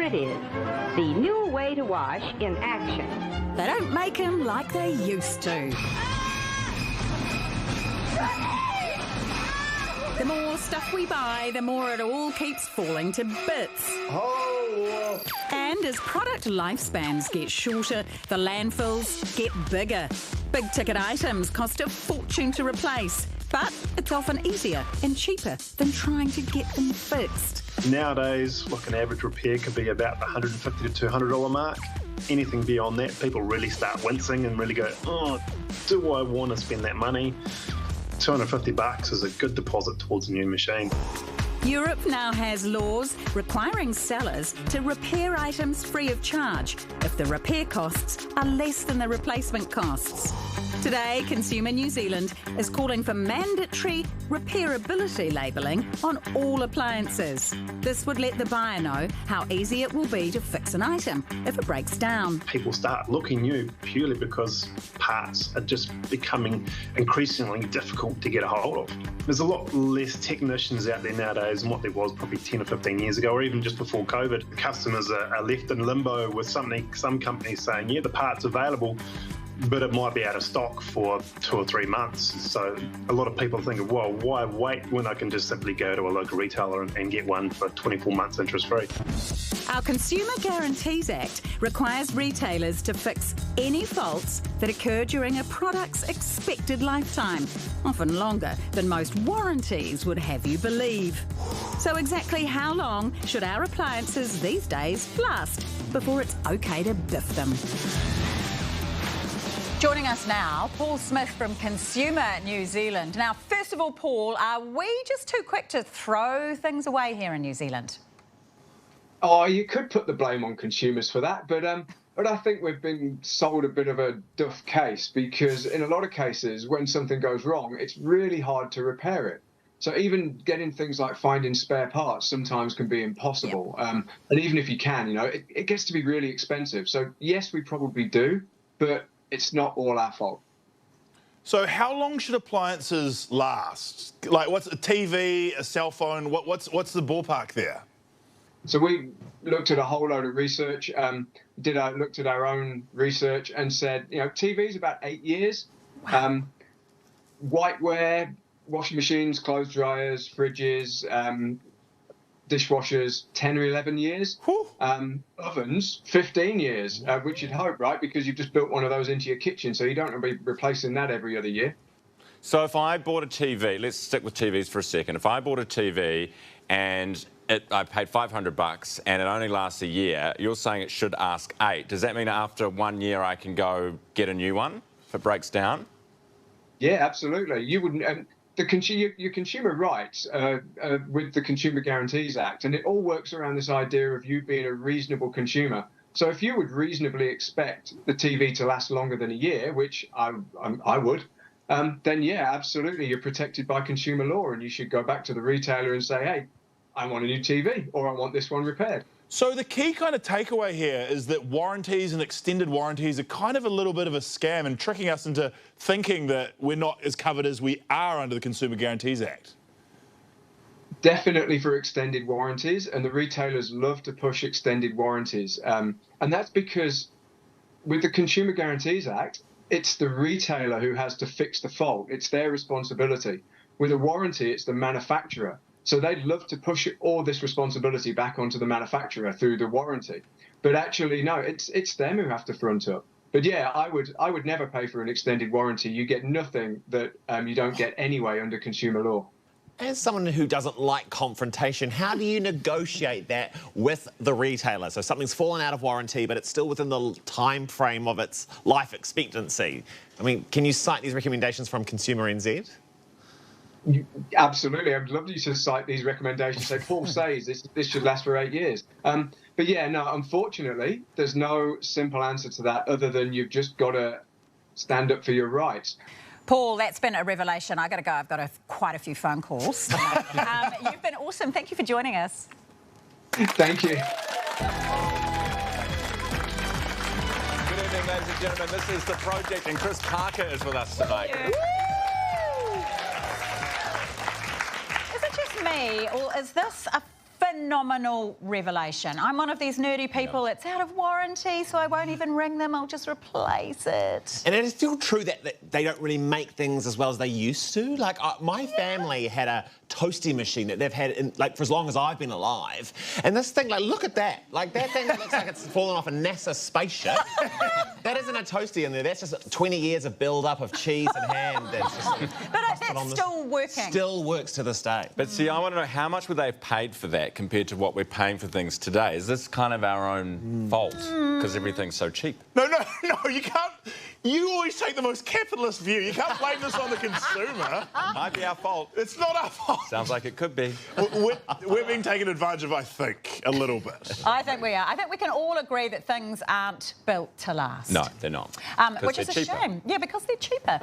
it is, the new way to wash in action. They don't make them like they used to. The more stuff we buy, the more it all keeps falling to bits. Oh! And as product lifespans get shorter, the landfills get bigger. Big-ticket items cost a fortune to replace, but it's often easier and cheaper than trying to get them fixed. Nowadays, like an average repair could be about the $150 to $200 mark. Anything beyond that, people really start wincing and really go, oh, do I want to spend that money? $250 is a good deposit towards a new machine. Europe now has laws requiring sellers to repair items free of charge if the repair costs are less than the replacement costs. Today, Consumer New Zealand is calling for mandatory repairability labelling on all appliances. This would let the buyer know how easy it will be to fix an item if it breaks down. People start looking new purely because parts are just becoming increasingly difficult to get a hold of. There's a lot less technicians out there nowadays than what there was probably 10 or 15 years ago, or even just before COVID. Customers are left in limbo with some companies saying, yeah, the part's available, but it might be out of stock for 2 or 3 months. So a lot of people think, well, why wait when I can just simply go to a local retailer and get one for 24 months interest-free? Our Consumer Guarantees Act requires retailers to fix any faults that occur during a product's expected lifetime, often longer than most warranties would have you believe. So exactly how long should our appliances these days last before it's okay to biff them? Joining us now, Paul Smith from Consumer New Zealand. Now, first of all, Paul, are we just too quick to throw things away here in New Zealand? Oh, you could put the blame on consumers for that, but I think we've been sold a bit of a duff case, because in a lot of cases, when something goes wrong, it's really hard to repair it. So even getting things like finding spare parts sometimes can be impossible. Yep. And even if you can, it gets to be really expensive. So yes, we probably do, but it's not all our fault. So how long should appliances last? Like, what's a TV, a cell phone? What's the ballpark there? So we looked at a whole load of research, looked at our own research and said, TV's about 8 years. Wow. Whiteware, washing machines, clothes dryers, fridges, dishwashers, 10 or 11 years. Ovens, 15 years, which you'd hope, right? Because you've just built one of those into your kitchen, so you don't want to be replacing that every other year. So if I bought a TV, let's stick with TVs for a second. If I bought a TV and I paid $500 and it only lasts a year, you're saying it should ask 8. Does that mean after 1 year I can go get a new one if it breaks down? Yeah, absolutely. You wouldn't. Your consumer rights with the Consumer Guarantees Act, and it all works around this idea of you being a reasonable consumer. So if you would reasonably expect the TV to last longer than a year, which I would, then yeah, absolutely, you're protected by consumer law, and you should go back to the retailer and say, hey, I want a new TV, or I want this one repaired. So the key kind of takeaway here is that warranties and extended warranties are kind of a little bit of a scam and tricking us into thinking that we're not as covered as we are under the Consumer Guarantees Act. Definitely for extended warranties, and the retailers love to push extended warranties. And that's because with the Consumer Guarantees Act, it's the retailer who has to fix the fault. It's their responsibility. With a warranty, it's the manufacturer. So they'd love to push all this responsibility back onto the manufacturer through the warranty. But actually, no, it's them who have to front up. But yeah, I would never pay for an extended warranty. You get nothing that you don't get anyway under consumer law. As someone who doesn't like confrontation, how do you negotiate that with the retailer? So something's fallen out of warranty, but it's still within the time frame of its life expectancy. I mean, can you cite these recommendations from Consumer NZ? Absolutely. I'd love you to cite these recommendations. Say, Paul says this should last for 8 years. But yeah, no, unfortunately, there's no simple answer to that other than you've just got to stand up for your rights. Paul, that's been a revelation. I got to go. I've got quite a few phone calls. You've been awesome. Thank you for joining us. Thank you. Good evening, ladies and gentlemen. This is The Project, and Chris Parker is with us tonight. Is it just me, or is this a phenomenal revelation. I'm one of these nerdy people. It's out of warranty, so I won't even ring them. I'll just replace it. And it is still true that they don't really make things as well as they used to. Like, my family had a toasty machine that they've had for as long as I've been alive. And this thing, like, look at that. Like, that thing looks like it's fallen off a NASA spaceship. That isn't a toasty in there. That's just 20 years of build-up of cheese and ham. That's still working. Still works to this day. But see, I want to know how much would they have paid for that compared to what we're paying for things today? Is this kind of our own fault because everything's so cheap? No, you can't. You always take the most capitalist view. You can't blame this on the consumer. Might be our fault. It's not our fault. Sounds like it could be. We're being taken advantage of, I think, a little bit. I think we are. I think we can all agree that things aren't built to last. No, they're not. Which is a shame. Yeah, because they're cheaper.